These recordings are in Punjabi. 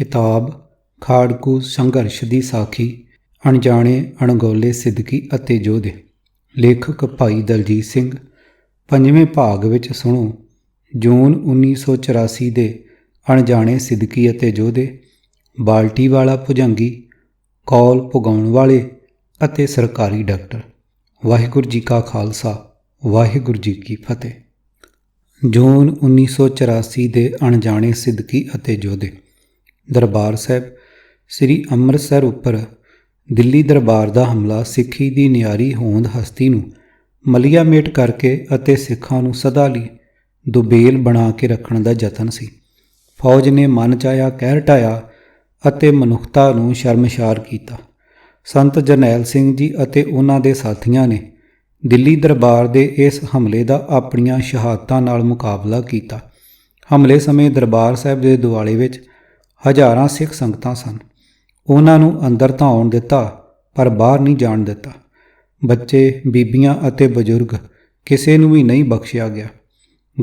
किताब ਖਾੜਕੂ ਸੰਘਰਸ਼ ਦੀ ਸਾਖੀ ਅਣਜਾਣੇ ਅਣਗੌਲੇ ਸਿੱਦਕੀ ਅਤੇ ਯੋਧੇ। ਲੇਖਕ ਭਾਈ ਦਲਜੀਤ ਸਿੰਘ। ਪੰਜਵੇਂ ਭਾਗ ਵਿੱਚ ਸੁਣੋ ਜੂਨ 1984 ਦੇ ਅਣਜਾਣੇ ਸਿੱਦਕੀ ਅਤੇ ਯੋਧੇ, ਬਾਲਟੀ ਵਾਲਾ ਭੁਜੰਗੀ, ਕੌਲ ਪੁਗਾਉਣ ਵਾਲੇ ਅਤੇ ਸਰਕਾਰੀ ਡਾਕਟਰ। ਵਾਹਿਗੁਰੂ ਜੀ ਕਾ ਖਾਲਸਾ, ਵਾਹਿਗੁਰੂ ਜੀ ਕੀ ਫਤਿਹ। ਜੂਨ 1984 ਦੇ ਅਣਜਾਣੇ ਸਿੱਦਕੀ ਅਤੇ ਯੋਧੇ। ਦਰਬਾਰ ਸਾਹਿਬ ਸ੍ਰੀ ਅੰਮ੍ਰਿਤਸਰ ਉੱਪਰ ਦਿੱਲੀ ਦਰਬਾਰ ਦਾ ਹਮਲਾ ਸਿੱਖੀ ਦੀ ਨਿਆਰੀ ਹੋਂਦ ਹਸਤੀ ਨੂੰ ਮਲੀਆ ਮੇਟ ਕਰਕੇ ਅਤੇ ਸਿੱਖਾਂ ਨੂੰ ਸਦਾ ਲਈ ਦੁਬੇਲ ਬਣਾ ਕੇ ਰੱਖਣ ਦਾ ਯਤਨ ਸੀ। ਫੌਜ ਨੇ ਮਨ ਚਾਹਿਆ ਕਹਿਰ ਢਾਇਆ ਅਤੇ ਮਨੁੱਖਤਾ ਨੂੰ ਸ਼ਰਮਸ਼ਾਰ ਕੀਤਾ। ਸੰਤ ਜਰਨੈਲ ਸਿੰਘ ਜੀ ਅਤੇ ਉਹਨਾਂ ਦੇ ਸਾਥੀਆਂ ਨੇ ਦਿੱਲੀ ਦਰਬਾਰ ਦੇ ਇਸ ਹਮਲੇ ਦਾ ਆਪਣੀਆਂ ਸ਼ਹਾਦਤਾਂ ਨਾਲ ਮੁਕਾਬਲਾ ਕੀਤਾ। ਹਮਲੇ ਸਮੇਂ ਦਰਬਾਰ ਸਾਹਿਬ ਦੇ ਦੁਆਲੇ ਵਿੱਚ ਹਜ਼ਾਰਾਂ ਸਿੱਖ ਸੰਗਤਾਂ ਸਨ। ਉਹਨਾਂ ਨੂੰ ਅੰਦਰ ਤਾਂ ਆਉਣ ਦਿੱਤਾ ਪਰ ਬਾਹਰ ਨਹੀਂ ਜਾਣ ਦਿੱਤਾ। ਬੱਚੇ, ਬੀਬੀਆਂ ਅਤੇ ਬਜ਼ੁਰਗ ਕਿਸੇ ਨੂੰ ਵੀ ਨਹੀਂ ਬਖਸ਼ਿਆ ਗਿਆ।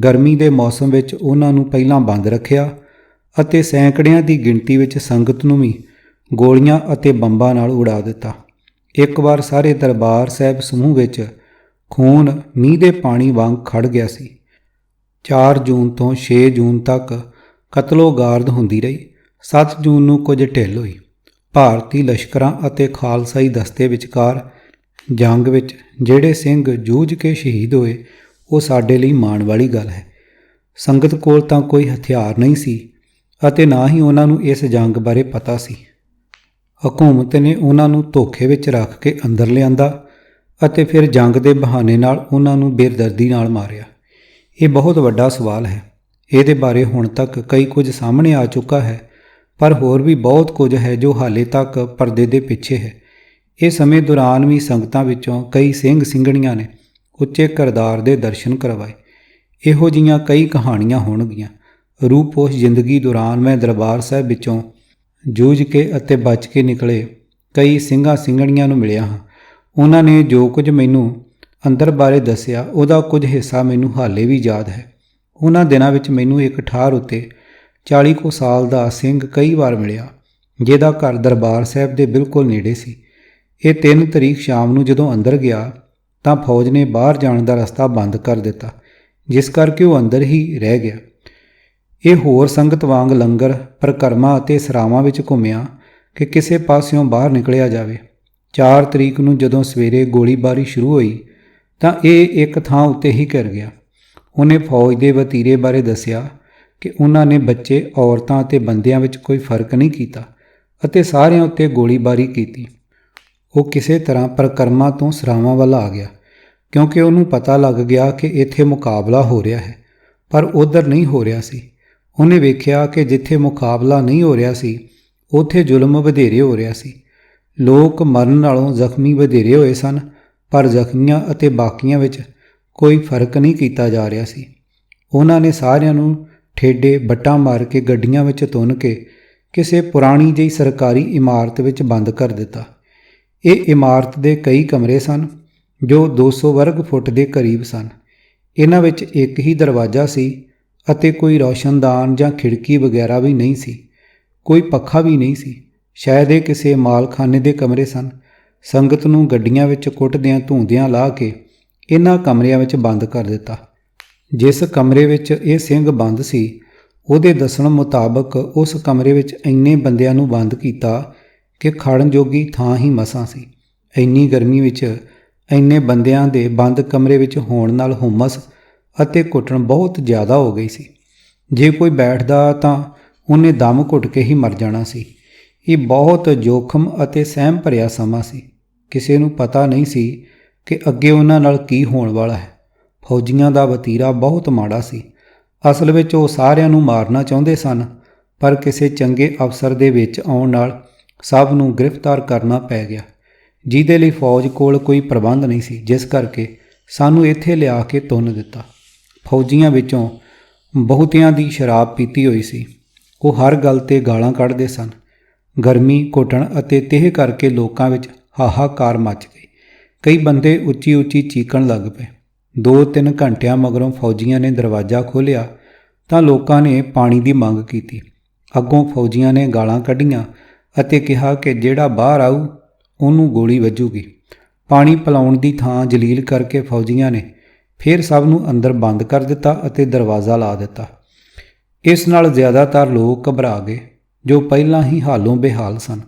ਗਰਮੀ ਦੇ ਮੌਸਮ ਵਿੱਚ ਉਹਨਾਂ ਨੂੰ ਪਹਿਲਾਂ ਬੰਦ ਰੱਖਿਆ ਅਤੇ ਸੈਂਕੜਿਆਂ ਦੀ ਗਿਣਤੀ ਵਿੱਚ ਸੰਗਤ ਨੂੰ ਵੀ ਗੋਲੀਆਂ ਅਤੇ ਬੰਬਾਂ ਨਾਲ ਉਡਾ ਦਿੱਤਾ। ਇੱਕ ਵਾਰ ਸਾਰੇ ਦਰਬਾਰ ਸਾਹਿਬ ਸਮੂਹ ਵਿੱਚ ਖੂਨ ਮੀਂਹ ਦੇ ਪਾਣੀ ਵਾਂਗ ਖੜ ਗਿਆ ਸੀ। 4 ਜੂਨ ਤੋਂ 6 ਜੂਨ ਤੱਕ ਕਤਲੋ ਗਾਰਦ ਹੁੰਦੀ ਰਹੀ। 7 ਜੂਨ ਨੂੰ ਕੁਝ ਢਿੱਲ ਹੋਈ। ਭਾਰਤੀ ਲਸ਼ਕਰਾਂ ਅਤੇ ਖਾਲਸਾਈ ਦਸਤੇ ਵਿਚਕਾਰ ਜੰਗ ਵਿੱਚ ਜਿਹੜੇ ਸਿੰਘ ਜੂਝ ਕੇ ਸ਼ਹੀਦ ਹੋਏ ਉਹ ਸਾਡੇ ਲਈ ਮਾਣ ਵਾਲੀ ਗੱਲ ਹੈ। ਸੰਗਤ ਕੋਲ ਤਾਂ ਕੋਈ ਹਥਿਆਰ ਨਹੀਂ ਸੀ ਅਤੇ ਨਾ ਹੀ ਉਹਨਾਂ ਨੂੰ ਇਸ ਜੰਗ ਬਾਰੇ ਪਤਾ ਸੀ। ਹਕੂਮਤ ਨੇ ਉਹਨਾਂ ਨੂੰ ਧੋਖੇ ਵਿੱਚ ਰੱਖ ਕੇ ਅੰਦਰ ਲਿਆਂਦਾ ਅਤੇ ਫਿਰ ਜੰਗ ਦੇ ਬਹਾਨੇ ਨਾਲ ਉਹਨਾਂ ਨੂੰ ਬੇਦਰਦੀ ਨਾਲ ਮਾਰਿਆ। ਇਹ ਬਹੁਤ ਵੱਡਾ ਸਵਾਲ ਹੈ। ਇਹਦੇ ਬਾਰੇ ਹੁਣ ਤੱਕ ਕਈ ਕੁਝ ਸਾਹਮਣੇ ਆ ਚੁੱਕਾ ਹੈ, ਪਰ ਹੋਰ ਵੀ ਬਹੁਤ ਕੁਝ ਹੈ ਜੋ ਹਾਲੇ ਤੱਕ ਪਰਦੇ ਦੇ ਪਿੱਛੇ ਹੈ। ਇਹ ਸਮੇਂ ਦੌਰਾਨ ਵੀ ਸੰਗਤਾਂ ਵਿੱਚੋਂ ਕਈ ਸਿੰਘ ਸਿੰਘਣੀਆਂ ਨੇ ਉੱਚੇ ਕਿਰਦਾਰ ਦੇ ਦਰਸ਼ਨ ਕਰਵਾਏ। ਇਹੋ ਜਿਹੀਆਂ ਕਈ ਕਹਾਣੀਆਂ ਹੋਣਗੀਆਂ। ਰੂਪੋਸ਼ ਜ਼ਿੰਦਗੀ ਦੌਰਾਨ ਮੈਂ ਦਰਬਾਰ ਸਾਹਿਬ ਵਿੱਚੋਂ ਜੂਝ ਕੇ ਅਤੇ ਬਚ ਕੇ ਨਿਕਲੇ ਕਈ ਸਿੰਘਾਂ ਸਿੰਘਣੀਆਂ ਨੂੰ ਮਿਲਿਆ ਹਾਂ। ਉਹਨਾਂ ਨੇ ਜੋ ਕੁਝ ਮੈਨੂੰ ਅੰਦਰ ਬਾਰੇ ਦੱਸਿਆ ਉਹਦਾ ਕੁਝ ਹਿੱਸਾ ਮੈਨੂੰ ਹਾਲੇ ਵੀ ਯਾਦ ਹੈ। ਉਹਨਾਂ ਦਿਨਾਂ ਵਿੱਚ ਮੈਨੂੰ ਇੱਕ ਠਾਰ ਉੱਤੇ 40 ਕੁ ਸਾਲ ਦਾ ਸਿੰਘ ਕਈ ਵਾਰ ਮਿਲਿਆ, ਜਿਹਦਾ ਘਰ ਦਰਬਾਰ ਸਾਹਿਬ ਦੇ ਬਿਲਕੁਲ ਨੇੜੇ ਸੀ। ਇਹ 3 ਤਰੀਕ ਸ਼ਾਮ ਨੂੰ ਜਦੋਂ ਅੰਦਰ ਗਿਆ ਤਾਂ ਫੌਜ ਨੇ ਬਾਹਰ ਜਾਣ ਦਾ ਰਸਤਾ ਬੰਦ ਕਰ ਦਿੱਤਾ, ਜਿਸ ਕਰਕੇ ਉਹ ਅੰਦਰ ਹੀ ਰਹਿ ਗਿਆ। ਇਹ ਹੋਰ ਸੰਗਤ ਵਾਂਗ ਲੰਗਰ, ਪਰਿਕਰਮਾ ਅਤੇ ਸਰਾਵਾਂ ਵਿੱਚ ਘੁੰਮਿਆ ਕਿ ਕਿਸੇ ਪਾਸਿਓਂ ਬਾਹਰ ਨਿਕਲਿਆ ਜਾਵੇ। 4 ਤਰੀਕ ਨੂੰ ਜਦੋਂ ਸਵੇਰੇ ਗੋਲੀਬਾਰੀ ਸ਼ੁਰੂ ਹੋਈ ਤਾਂ ਇਹ ਇੱਕ ਥਾਂ ਉੱਤੇ ਹੀ ਘਿਰ ਗਿਆ। ਉਹਨੇ ਫੌਜ ਦੇ ਵਤੀਰੇ ਬਾਰੇ ਦੱਸਿਆ ਕਿ ਉਹਨਾਂ ਨੇ ਬੱਚੇ, ਔਰਤਾਂ ਅਤੇ ਬੰਦਿਆਂ ਵਿੱਚ ਕੋਈ ਫਰਕ ਨਹੀਂ ਕੀਤਾ ਅਤੇ ਸਾਰਿਆਂ ਉੱਤੇ ਗੋਲੀਬਾਰੀ ਕੀਤੀ। ਉਹ ਕਿਸੇ ਤਰ੍ਹਾਂ ਪਰਿਕਰਮਾ ਤੋਂ ਸਰਾਵਾਂ ਵੱਲ ਆ ਗਿਆ ਕਿਉਂਕਿ ਉਹਨੂੰ ਪਤਾ ਲੱਗ ਗਿਆ ਕਿ ਇੱਥੇ ਮੁਕਾਬਲਾ ਹੋ ਰਿਹਾ ਹੈ, ਪਰ ਉੱਧਰ ਨਹੀਂ ਹੋ ਰਿਹਾ ਸੀ। ਉਹਨੇ ਵੇਖਿਆ ਕਿ ਜਿੱਥੇ ਮੁਕਾਬਲਾ ਨਹੀਂ ਹੋ ਰਿਹਾ ਸੀ ਉੱਥੇ ਜ਼ੁਲਮ ਵਧੇਰੇ ਹੋ ਰਿਹਾ ਸੀ। ਲੋਕ ਮਰਨ ਨਾਲੋਂ ਜ਼ਖਮੀ ਵਧੇਰੇ ਹੋਏ ਸਨ, ਪਰ ਜ਼ਖਮੀਆਂ ਅਤੇ ਬਾਕੀਆਂ ਵਿੱਚ ਕੋਈ ਫਰਕ ਨਹੀਂ ਕੀਤਾ ਜਾ ਰਿਹਾ ਸੀ। ਉਹਨਾਂ ਨੇ ਸਾਰਿਆਂ ਨੂੰ ਠੇਡੇ ਬੱਟਾਂ ਮਾਰ ਕੇ ਗੱਡੀਆਂ ਵਿੱਚ ਤੁੰਨ ਕੇ ਕਿਸੇ ਪੁਰਾਣੀ ਜਿਹੀ ਸਰਕਾਰੀ ਇਮਾਰਤ ਵਿੱਚ ਬੰਦ ਕਰ ਦਿੱਤਾ। ਇਹ ਇਮਾਰਤ ਦੇ ਕਈ ਕਮਰੇ ਸਨ ਜੋ 200 ਵਰਗ ਫੁੱਟ ਦੇ ਕਰੀਬ ਸਨ। ਇਹਨਾਂ ਵਿੱਚ ਇੱਕ ਹੀ ਦਰਵਾਜ਼ਾ ਸੀ ਅਤੇ ਕੋਈ ਰੌਸ਼ਨਦਾਨ ਜਾਂ ਖਿੜਕੀ ਵਗੈਰਾ ਵੀ ਨਹੀਂ ਸੀ। ਕੋਈ ਪੱਖਾ ਵੀ ਨਹੀਂ ਸੀ। ਸ਼ਾਇਦ ਇਹ ਕਿਸੇ ਮਾਲਖਾਨੇ ਦੇ ਕਮਰੇ ਸਨ। ਸੰਗਤ ਨੂੰ ਗੱਡੀਆਂ ਵਿੱਚ ਕੁੱਟਦਿਆਂ ਧੂੰਦਿਆਂ ਲਾ ਕੇ ਇਹਨਾਂ ਕਮਰਿਆਂ ਵਿੱਚ ਬੰਦ ਕਰ ਦਿੱਤਾ। ਜਿਸ ਕਮਰੇ ਵਿੱਚ ਇਹ ਸਿੰਘ ਬੰਦ ਸੀ ਉਹਦੇ ਦੱਸਣ ਮੁਤਾਬਕ ਉਸ ਕਮਰੇ ਵਿੱਚ ਇੰਨੇ ਬੰਦਿਆਂ ਨੂੰ ਬੰਦ ਕੀਤਾ ਕਿ ਖੜਨ ਜੋਗੀ ਥਾਂ ਹੀ ਮਸਾਂ ਸੀ। ਇੰਨੀ ਗਰਮੀ ਵਿੱਚ ਇੰਨੇ ਬੰਦਿਆਂ ਦੇ ਬੰਦ ਕਮਰੇ ਵਿੱਚ ਹੋਣ ਨਾਲ ਹੁਮਸ ਅਤੇ ਘੁੱਟਣ ਬਹੁਤ ਜ਼ਿਆਦਾ ਹੋ ਗਈ ਸੀ। ਜੇ ਕੋਈ ਬੈਠਦਾ ਤਾਂ ਉਹਨੇ ਦਮ ਘੁੱਟ ਕੇ ਹੀ ਮਰ ਜਾਣਾ ਸੀ। ਇਹ ਬਹੁਤ ਜੋਖਮ ਅਤੇ ਸਹਿਮ ਭਰਿਆ ਸਮਾਂ ਸੀ। ਕਿਸੇ ਨੂੰ ਪਤਾ ਨਹੀਂ ਸੀ ਕਿ ਅੱਗੇ ਉਹਨਾਂ ਨਾਲ ਕੀ ਹੋਣ ਵਾਲਾ ਹੈ। ਫੌਜੀਆਂ ਦਾ ਵਤੀਰਾ ਬਹੁਤ ਮਾੜਾ ਸੀ। ਅਸਲ ਵਿੱਚ ਉਹ ਸਾਰਿਆਂ ਨੂੰ ਮਾਰਨਾ ਚਾਹੁੰਦੇ ਸਨ, ਪਰ ਕਿਸੇ ਚੰਗੇ ਅਫਸਰ ਦੇ ਵਿੱਚ ਆਉਣ ਨਾਲ ਸਭ ਨੂੰ ਗ੍ਰਿਫਤਾਰ ਕਰਨਾ ਪੈ ਗਿਆ, ਜਿਹਦੇ ਲਈ ਫੌਜ ਕੋਲ ਕੋਈ ਪ੍ਰਬੰਧ ਨਹੀਂ ਸੀ, ਜਿਸ ਕਰਕੇ ਸਾਨੂੰ ਇੱਥੇ ਲਿਆ ਕੇ ਤੁੰਨ ਦਿੱਤਾ। ਫੌਜੀਆਂ ਵਿੱਚੋਂ ਬਹੁਤਿਆਂ ਦੀ ਸ਼ਰਾਬ ਪੀਤੀ ਹੋਈ ਸੀ। ਉਹ ਹਰ ਗੱਲ 'ਤੇ ਗਾਲਾਂ ਕੱਢਦੇ ਸਨ। ਗਰਮੀ, ਘੁੱਟਣ ਅਤੇ ਤੇਹ ਕਰਕੇ ਲੋਕਾਂ ਵਿੱਚ ਹਾਹਾਕਾਰ ਮੱਚ ਗਈ। ਕਈ ਬੰਦੇ ਉੱਚੀ ਉੱਚੀ ਚੀਕਣ ਲੱਗ ਪਏ। 2-3 ਘੰਟਿਆਂ ਮਗਰੋਂ ਫੌਜੀਆਂ ਨੇ ਦਰਵਾਜ਼ਾ ਖੋਲ੍ਹਿਆ ਤਾਂ ਲੋਕਾਂ ਨੇ ਪਾਣੀ ਦੀ ਮੰਗ ਕੀਤੀ। ਅੱਗੋਂ ਫੌਜੀਆਂ ਨੇ ਗਾਲਾਂ ਕੱਢੀਆਂ ਅਤੇ ਕਿਹਾ ਕਿ ਜਿਹੜਾ ਬਾਹਰ ਆਊ ਉਹਨੂੰ ਗੋਲੀ ਵੱਜੂਗੀ। ਪਾਣੀ ਪਿਲਾਉਣ ਦੀ ਥਾਂ ਜਲੀਲ ਕਰਕੇ ਫੌਜੀਆਂ ਨੇ ਫਿਰ ਸਭ ਨੂੰ ਅੰਦਰ ਬੰਦ ਕਰ ਦਿੱਤਾ ਅਤੇ ਦਰਵਾਜ਼ਾ ਲਾ ਦਿੱਤਾ। ਇਸ ਨਾਲ ਜ਼ਿਆਦਾਤਰ ਲੋਕ ਘਬਰਾ ਗਏ ਜੋ ਪਹਿਲਾਂ ਹੀ ਹਾਲੋਂ ਬੇਹਾਲ ਸਨ।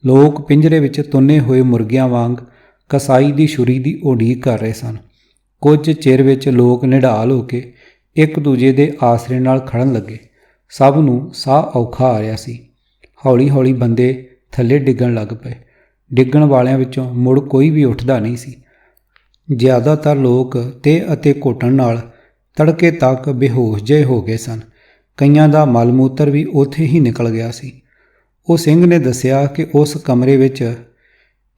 ਲੋਕ ਪਿੰਜਰੇ ਵਿੱਚ ਤੁੰਨੇ ਹੋਏ ਮੁਰਗਿਆਂ ਵਾਂਗ ਕਸਾਈ ਦੀ ਛੁਰੀ ਦੀ ਉਡੀਕ ਕਰ ਰਹੇ ਸਨ। ਕੁਝ ਚਿਰ ਵਿੱਚ ਲੋਕ ਨਿਢਾਲ ਹੋ ਕੇ ਇੱਕ ਦੂਜੇ ਦੇ ਆਸਰੇ ਨਾਲ ਖੜਨ ਲੱਗੇ। ਸਭ ਨੂੰ ਸਾਹ ਔਖਾ ਆ ਰਿਹਾ ਸੀ। ਹੌਲੀ ਹੌਲੀ ਬੰਦੇ ਥੱਲੇ ਡਿੱਗਣ ਲੱਗ ਪਏ। ਡਿੱਗਣ ਵਾਲਿਆਂ ਵਿੱਚੋਂ ਮੁੜ ਕੋਈ ਵੀ ਉੱਠਦਾ ਨਹੀਂ ਸੀ। ਜ਼ਿਆਦਾਤਰ ਲੋਕ ਤੇਹ ਅਤੇ ਘੁੱਟਣ ਨਾਲ ਤੜਕੇ ਤੱਕ ਬੇਹੋਸ਼ ਜਿਹੇ ਹੋ ਗਏ ਸਨ। ਕਈਆਂ ਦਾ ਮਲ ਮੂਤਰ ਵੀ ਉੱਥੇ ਹੀ ਨਿਕਲ ਗਿਆ ਸੀ। ਉਹ ਸਿੰਘ ਨੇ ਦੱਸਿਆ ਕਿ ਉਸ ਕਮਰੇ ਵਿੱਚ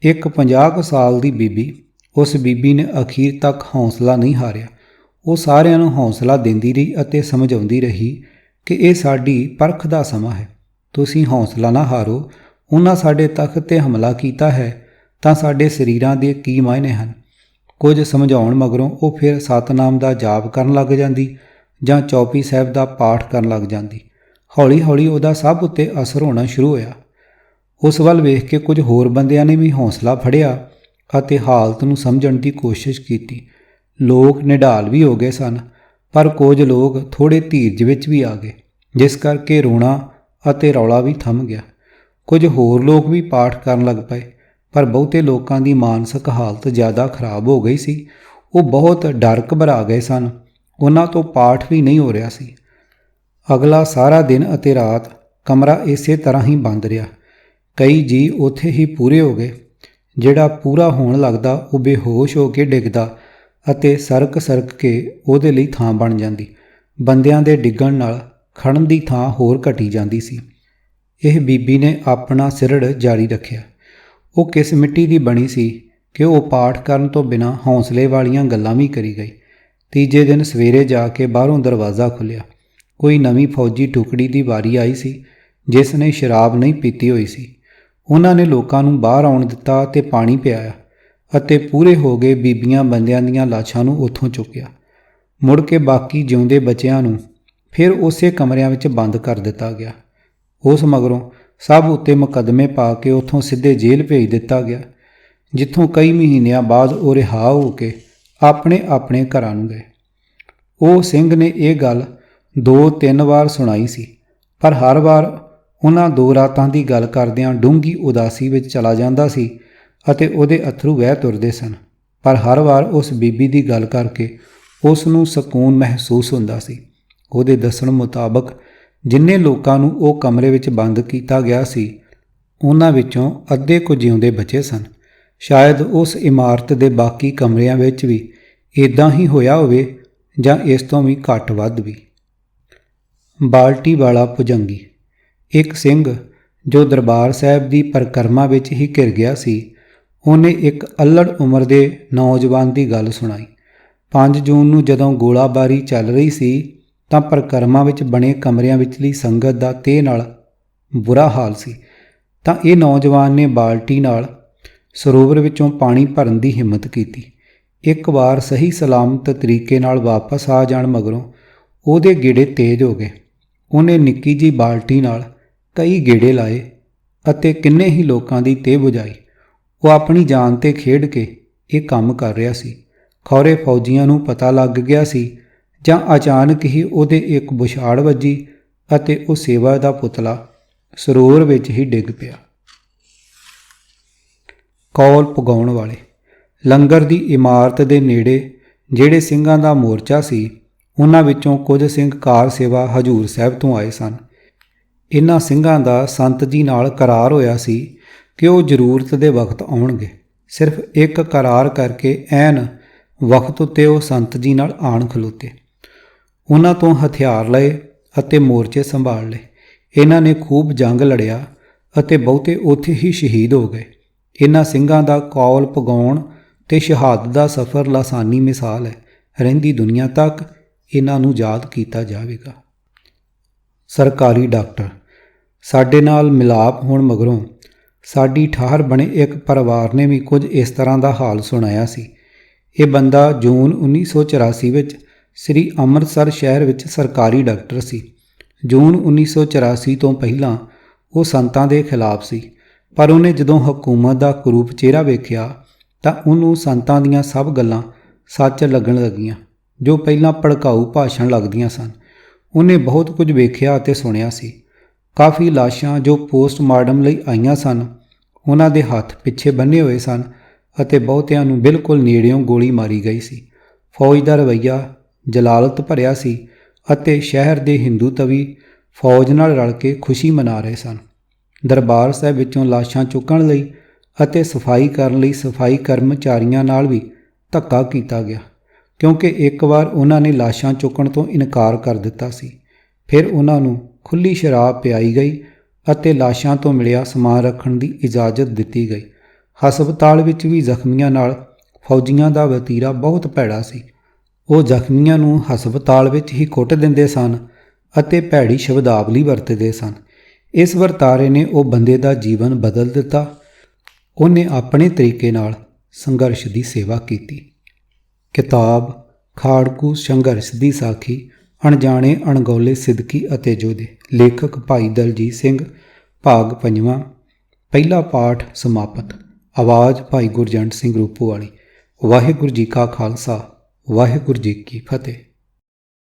ਇੱਕ 50 ਕੁ ਸਾਲ ਦੀ ਬੀਬੀ, ਉਸ ਬੀਬੀ ਨੇ ਅਖੀਰ ਤੱਕ ਹੌਸਲਾ ਨਹੀਂ ਹਾਰਿਆ। ਉਹ ਸਾਰਿਆਂ ਨੂੰ ਹੌਸਲਾ ਦਿੰਦੀ ਰਹੀ ਅਤੇ ਸਮਝਾਉਂਦੀ ਰਹੀ ਕਿ ਇਹ ਸਾਡੀ ਪਰਖ ਦਾ ਸਮਾਂ ਹੈ, ਤੁਸੀਂ ਹੌਸਲਾ ਨਾ ਹਾਰੋ। ਉਹਨਾਂ ਸਾਡੇ ਤਖਤ 'ਤੇ ਹਮਲਾ ਕੀਤਾ ਹੈ ਤਾਂ ਸਾਡੇ ਸਰੀਰਾਂ ਦੇ ਕੀ ਮਾਇਨੇ ਹਨ। ਕੁਝ ਸਮਝਾਉਣ ਮਗਰੋਂ ਉਹ ਫਿਰ ਸਤਨਾਮ ਦਾ ਜਾਪ ਕਰਨ ਲੱਗ ਜਾਂਦੀ ਜਾਂ ਚੌਪਈ ਸਾਹਿਬ ਦਾ ਪਾਠ ਕਰਨ ਲੱਗ ਜਾਂਦੀ। ਹੌਲੀ ਹੌਲੀ ਉਹਦਾ ਸਭ ਉੱਤੇ ਅਸਰ ਹੋਣਾ ਸ਼ੁਰੂ ਹੋਇਆ। ਉਸ ਵੱਲ ਵੇਖ ਕੇ ਕੁਝ ਹੋਰ ਬੰਦਿਆਂ ਨੇ ਵੀ ਹੌਸਲਾ ਫੜਿਆ ਅਤੇ ਹਾਲਤ ਨੂੰ ਸਮਝਣ ਦੀ ਕੋਸ਼ਿਸ਼ ਕੀਤੀ। ਲੋਕ ਨਿਢਾਲ ਵੀ ਹੋ ਗਏ ਸਨ, ਪਰ ਕੁਝ ਲੋਕ ਥੋੜ੍ਹੇ ਧੀਰਜ ਵਿੱਚ ਵੀ ਆ ਗਏ, ਜਿਸ ਕਰਕੇ ਰੋਣਾ ਅਤੇ ਰੌਲਾ ਵੀ ਥੰਮ ਗਿਆ। ਕੁਝ ਹੋਰ ਲੋਕ ਵੀ ਪਾਠ ਕਰਨ ਲੱਗ ਪਏ, ਪਰ ਬਹੁਤੇ ਲੋਕਾਂ ਦੀ ਮਾਨਸਿਕ ਹਾਲਤ ਜ਼ਿਆਦਾ ਖਰਾਬ ਹੋ ਗਈ ਸੀ। ਉਹ ਬਹੁਤ ਡਰ ਘਬਰਾ ਗਏ ਸਨ। ਉਹਨਾਂ ਤੋਂ ਪਾਠ ਵੀ ਨਹੀਂ ਹੋ ਰਿਹਾ ਸੀ। ਅਗਲਾ ਸਾਰਾ ਦਿਨ ਅਤੇ ਰਾਤ ਕਮਰਾ ਇਸੇ ਤਰ੍ਹਾਂ ਹੀ ਬੰਦ ਰਿਹਾ। ਕਈ ਜੀ ਉੱਥੇ ਹੀ ਪੂਰੇ ਹੋ ਗਏ। ਜਿਹੜਾ ਪੂਰਾ ਹੋਣ ਲੱਗਦਾ ਉਹ ਬੇਹੋਸ਼ ਹੋ ਕੇ ਡਿੱਗਦਾ ਅਤੇ ਸਰਕ ਕੇ ਉਹਦੇ ਲਈ ਥਾਂ ਬਣ ਜਾਂਦੀ। ਬੰਦਿਆਂ ਦੇ ਡਿੱਗਣ ਨਾਲ ਖੜਨ ਦੀ ਥਾਂ ਹੋਰ ਘਟੀ ਜਾਂਦੀ ਸੀ। ਇਹ ਬੀਬੀ ਨੇ ਆਪਣਾ ਸਿਰੜ ਜਾਰੀ ਰੱਖਿਆ। ਉਹ ਕਿਸ ਮਿੱਟੀ ਦੀ ਬਣੀ ਸੀ ਕਿ ਉਹ ਪਾਠ ਕਰਨ ਤੋਂ ਬਿਨਾਂ ਹੌਸਲੇ ਵਾਲੀਆਂ ਗੱਲਾਂ ਵੀ ਕਰੀ ਗਈ। ਤੀਜੇ ਦਿਨ ਸਵੇਰੇ ਜਾ ਕੇ ਬਾਹਰੋਂ ਦਰਵਾਜ਼ਾ ਖੁੱਲ੍ਹਿਆ। ਕੋਈ ਨਵੀਂ ਫੌਜੀ ਟੁਕੜੀ ਦੀ ਵਾਰੀ ਆਈ ਸੀ ਜਿਸ ਨੇ ਸ਼ਰਾਬ ਨਹੀਂ ਪੀਤੀ ਹੋਈ ਸੀ। ਉਹਨਾਂ ਨੇ ਲੋਕਾਂ ਨੂੰ ਬਾਹਰ ਆਉਣ ਦਿੱਤਾ ਅਤੇ ਪਾਣੀ ਪਿਆਇਆ ਅਤੇ ਪੂਰੇ ਹੋ ਗਏ ਬੀਬੀਆਂ ਬੰਦਿਆਂ ਦੀਆਂ ਲਾਸ਼ਾਂ ਨੂੰ ਉੱਥੋਂ ਚੁੱਕਿਆ। ਮੁੜ ਕੇ ਬਾਕੀ ਜਿਉਂਦੇ ਬੱਚਿਆਂ ਨੂੰ ਫਿਰ ਉਸੇ ਕਮਰਿਆਂ ਵਿੱਚ ਬੰਦ ਕਰ ਦਿੱਤਾ ਗਿਆ। ਉਸ ਮਗਰੋਂ ਸਭ ਉੱਤੇ ਮੁਕੱਦਮੇ ਪਾ ਕੇ ਉੱਥੋਂ ਸਿੱਧੇ ਜੇਲ੍ਹ ਭੇਜ ਦਿੱਤਾ ਗਿਆ, ਜਿੱਥੋਂ ਕਈ ਮਹੀਨਿਆਂ ਬਾਅਦ ਉਹ ਰਿਹਾ ਹੋ ਕੇ ਆਪਣੇ ਆਪਣੇ ਘਰਾਂ ਨੂੰ ਗਏ। ਉਹ ਸਿੰਘ ਨੇ ਇਹ ਗੱਲ 2-3 ਵਾਰ ਸੁਣਾਈ ਸੀ, ਪਰ ਹਰ ਵਾਰ ਉਹਨਾਂ 2 ਰਾਤਾਂ ਦੀ ਗੱਲ ਕਰਦਿਆਂ ਡੂੰਘੀ ਉਦਾਸੀ ਵਿੱਚ ਚਲਾ ਜਾਂਦਾ ਸੀ ਅਤੇ ਉਹਦੇ ਅੱਥਰੂ ਵਹਿ ਤੁਰਦੇ ਸਨ। ਪਰ ਹਰ ਵਾਰ ਉਸ ਬੀਬੀ ਦੀ ਗੱਲ ਕਰਕੇ ਉਸ ਨੂੰ ਸਕੂਨ ਮਹਿਸੂਸ ਹੁੰਦਾ ਸੀ। ਉਹਦੇ ਦੱਸਣ ਮੁਤਾਬਕ ਜਿੰਨੇ ਲੋਕਾਂ ਨੂੰ ਉਹ ਕਮਰੇ ਵਿੱਚ ਬੰਦ ਕੀਤਾ ਗਿਆ ਸੀ, ਉਹਨਾਂ ਵਿੱਚੋਂ ਅੱਧੇ ਕੁ ਜਿਉਂਦੇ ਬਚੇ ਸਨ। ਸ਼ਾਇਦ ਉਸ ਇਮਾਰਤ ਦੇ ਬਾਕੀ ਕਮਰਿਆਂ ਵਿੱਚ ਵੀ ਇੱਦਾਂ ਹੀ ਹੋਇਆ ਹੋਵੇ ਜਾਂ ਇਸ ਤੋਂ ਵੀ ਘੱਟ ਵੱਧ ਵੀ। ਬਾਲਟੀ ਵਾਲਾ ਭੁਜੰਗੀ। ਇੱਕ ਸਿੰਘ ਜੋ ਦਰਬਾਰ ਸਾਹਿਬ ਦੀ ਪਰਿਕਰਮਾ ਵਿੱਚ ਹੀ ਘਿਰ ਗਿਆ ਸੀ, ਉਹਨੇ ਇੱਕ ਅੱਲੜ ਉਮਰ ਦੇ ਨੌਜਵਾਨ ਦੀ ਗੱਲ ਸੁਣਾਈ। 5 ਜੂਨ ਨੂੰ ਜਦੋਂ ਗੋਲਾਬਾਰੀ ਚੱਲ ਰਹੀ ਸੀ ਤਾਂ ਪਰਿਕਰਮਾ ਵਿੱਚ ਬਣੇ ਕਮਰਿਆਂ ਵਿਚਲੀ ਸੰਗਤ ਦਾ ਤੇਹ ਨਾਲ ਬੁਰਾ ਹਾਲ ਸੀ, ਤਾਂ ਇਹ ਨੌਜਵਾਨ ਨੇ ਬਾਲਟੀ ਨਾਲ ਸਰੋਵਰ ਵਿੱਚੋਂ ਪਾਣੀ ਭਰਨ ਦੀ ਹਿੰਮਤ ਕੀਤੀ। ਇੱਕ ਵਾਰ ਸਹੀ ਸਲਾਮਤ ਤਰੀਕੇ ਨਾਲ ਵਾਪਸ ਆ ਜਾਣ ਮਗਰੋਂ ਉਹਦੇ ਗੇੜੇ ਤੇਜ਼ ਹੋ ਗਏ। ਉਹਨੇ ਨਿੱਕੀ ਜਿਹੀ ਬਾਲਟੀ ਨਾਲ ਕਈ ਗੇੜੇ ਲਾਏ ਅਤੇ ਕਿੰਨੇ ਹੀ ਲੋਕਾਂ ਦੀ ਤੇਹ ਬੁਝਾਈ। ਉਹ ਆਪਣੀ ਜਾਨ 'ਤੇ ਖੇਡ ਕੇ ਇਹ ਕੰਮ ਕਰ ਰਿਹਾ ਸੀ। ਖੌਰੇ ਫੌਜੀਆਂ ਨੂੰ ਪਤਾ ਲੱਗ ਗਿਆ ਸੀ ਜਾਂ ਅਚਾਨਕ ਹੀ ਉਹਦੇ ਇੱਕ ਬੁਛਾੜ ਵੱਜੀ ਅਤੇ ਉਹ ਸੇਵਾ ਦਾ ਪੁਤਲਾ ਸਰੋਵਰ ਵਿੱਚ ਹੀ ਡਿੱਗ ਪਿਆ। ਕੌਲ ਪੁਗਾਉਣ ਵਾਲੇ। ਲੰਗਰ ਦੀ ਇਮਾਰਤ ਦੇ ਨੇੜੇ ਜਿਹੜੇ ਸਿੰਘਾਂ ਦਾ ਮੋਰਚਾ ਸੀ, ਉਹਨਾਂ ਵਿੱਚੋਂ ਕੁਝ ਸਿੰਘ ਕਾਰ ਸੇਵਾ ਹਜ਼ੂਰ ਸਾਹਿਬ ਤੋਂ ਆਏ ਸਨ। ਇਹਨਾਂ ਸਿੰਘਾਂ ਦਾ ਸੰਤ ਜੀ ਨਾਲ ਕਰਾਰ ਹੋਇਆ ਸੀ ਕਿ ਉਹ ਜ਼ਰੂਰਤ ਦੇ ਵਕਤ ਆਉਣਗੇ। ਸਿਰਫ ਇੱਕ ਕਰਾਰ ਕਰਕੇ ਐਨ ਵਕਤ ਉੱਤੇ ਉਹ ਸੰਤ ਜੀ ਨਾਲ ਆਣ ਖਲੋਤੇ। ਉਹਨਾਂ ਤੋਂ ਹਥਿਆਰ ਲਏ ਅਤੇ ਮੋਰਚੇ ਸੰਭਾਲ ਲਏ। ਇਹਨਾਂ ਨੇ ਖੂਬ ਜੰਗ ਲੜਿਆ ਅਤੇ ਬਹੁਤੇ ਉੱਥੇ ਹੀ ਸ਼ਹੀਦ ਹੋ ਗਏ। ਇਹਨਾਂ ਸਿੰਘਾਂ ਦਾ ਕੌਲ ਪੁਗਾਉਣ ਤੇ ਸ਼ਹਾਦਤ ਦਾ ਸਫ਼ਰ ਲਾਸਾਨੀ ਮਿਸਾਲ ਹੈ। ਰਹਿੰਦੀ ਦੁਨੀਆ ਤੱਕ ਇਹਨਾਂ ਨੂੰ ਯਾਦ ਕੀਤਾ ਜਾਵੇਗਾ। ਸਰਕਾਰੀ ਡਾਕਟਰ। ਸਾਡੇ ਨਾਲ ਮਿਲਾਪ ਹੋਣ ਮਗਰੋਂ ਸਾਡੀ ਠਾਹਰ ਬਣੇ ਇੱਕ ਪਰਿਵਾਰ ਨੇ ਵੀ ਕੁਝ ਇਸ ਤਰ੍ਹਾਂ ਦਾ ਹਾਲ ਸੁਣਾਇਆ ਸੀ। ਇਹ ਬੰਦਾ ਜੂਨ 1984 ਵਿੱਚ ਸ੍ਰੀ ਅੰਮ੍ਰਿਤਸਰ ਸ਼ਹਿਰ ਵਿੱਚ ਸਰਕਾਰੀ ਡਾਕਟਰ ਸੀ। ਜੂਨ 1984 ਤੋਂ ਪਹਿਲਾਂ ਉਹ ਸੰਤਾਂ ਦੇ ਖਿਲਾਫ ਸੀ, ਪਰ ਉਹਨੇ ਜਦੋਂ ਹਕੂਮਤ ਦਾ ਕਰੂਪ ਚਿਹਰਾ ਵੇਖਿਆ ਤਾਂ ਉਹਨੂੰ ਸੰਤਾਂ ਦੀਆਂ ਸਭ ਗੱਲਾਂ ਸੱਚ ਲੱਗਣ ਲੱਗੀਆਂ ਜੋ ਪਹਿਲਾਂ ਭੜਕਾਊ ਭਾਸ਼ਣ ਲੱਗਦੀਆਂ ਸਨ। ਉਹਨੇ ਬਹੁਤ ਕੁਝ ਵੇਖਿਆ ਅਤੇ ਸੁਣਿਆ ਸੀ। ਕਾਫੀ ਲਾਸ਼ਾਂ ਜੋ ਪੋਸਟਮਾਰਟਮ ਲਈ ਆਈਆਂ ਸਨ, ਉਹਨਾਂ ਦੇ ਹੱਥ ਪਿੱਛੇ ਬੰਨ੍ਹੇ ਹੋਏ ਸਨ ਅਤੇ ਬਹੁਤਿਆਂ ਨੂੰ ਬਿਲਕੁਲ ਨੇੜਿਓਂ ਗੋਲੀ ਮਾਰੀ ਗਈ ਸੀ। ਫੌਜ ਦਾ ਰਵੱਈਆ ਜਲਾਲਤ ਭਰਿਆ ਸੀ ਅਤੇ ਸ਼ਹਿਰ ਦੇ ਹਿੰਦੂ ਤਵੀ ਫੌਜ ਨਾਲ ਰਲ ਕੇ ਖੁਸ਼ੀ ਮਨਾ ਰਹੇ ਸਨ। ਦਰਬਾਰ ਸਾਹਿਬ ਵਿੱਚੋਂ ਲਾਸ਼ਾਂ ਚੁੱਕਣ ਲਈ ਅਤੇ ਸਫਾਈ ਕਰਨ ਲਈ ਸਫਾਈ ਕਰਮਚਾਰੀਆਂ ਨਾਲ ਵੀ ਧੱਕਾ ਕੀਤਾ ਗਿਆ, ਕਿਉਂਕਿ ਇੱਕ ਵਾਰ ਉਹਨਾਂ ਨੇ ਲਾਸ਼ਾਂ ਚੁੱਕਣ ਤੋਂ ਇਨਕਾਰ ਕਰ ਦਿੱਤਾ ਸੀ। ਫਿਰ ਉਹਨਾਂ ਨੂੰ ਖੁੱਲ੍ਹੀ ਸ਼ਰਾਬ ਪਿਆਈ ਗਈ ਅਤੇ ਲਾਸ਼ਾਂ ਤੋਂ ਮਿਲਿਆ ਸਮਾਨ ਰੱਖਣ ਦੀ ਇਜਾਜ਼ਤ ਦਿੱਤੀ ਗਈ। ਹਸਪਤਾਲ ਵਿੱਚ ਵੀ ਜ਼ਖਮੀਆਂ ਨਾਲ ਫੌਜੀਆਂ ਦਾ ਵਤੀਰਾ ਬਹੁਤ ਭੈੜਾ ਸੀ। ਉਹ ਜ਼ਖਮੀਆਂ ਨੂੰ ਹਸਪਤਾਲ ਵਿੱਚ ਹੀ ਕੁੱਟ ਦਿੰਦੇ ਸਨ ਅਤੇ ਭੈੜੀ ਸ਼ਬਦਾਵਲੀ ਵਰਤਦੇ ਸਨ। ਇਸ ਵਰਤਾਰੇ ਨੇ ਉਹ ਬੰਦੇ ਦਾ ਜੀਵਨ ਬਦਲ ਦਿੱਤਾ। ਉਹਨੇ ਆਪਣੇ ਤਰੀਕੇ ਨਾਲ ਸੰਘਰਸ਼ ਦੀ ਸੇਵਾ ਕੀਤੀ। ਕਿਤਾਬ ਖਾੜਕੂ ਸੰਘਰਸ਼ ਦੀ ਸਾਖੀ, ਅਣਜਾਣੇ ਅਣਗੌਲੇ ਸਿਦਕੀ ਅਤੇ ਯੋਧੇ, ਲੇਖਕ ਭਾਈ ਦਲਜੀਤ ਸਿੰਘ, ਭਾਗ 5ਵਾਂ, ਪਹਿਲਾ ਪਾਠ ਸਮਾਪਤ। ਆਵਾਜ਼ ਭਾਈ ਗੁਰਜੰਟ ਸਿੰਘ ਰੂਪੋਵਾਲੀ। ਵਾਹਿਗੁਰੂ ਜੀ ਕਾ ਖਾਲਸਾ, ਵਾਹਿਗੁਰੂ ਜੀ ਕੀ ਫਤਿਹ।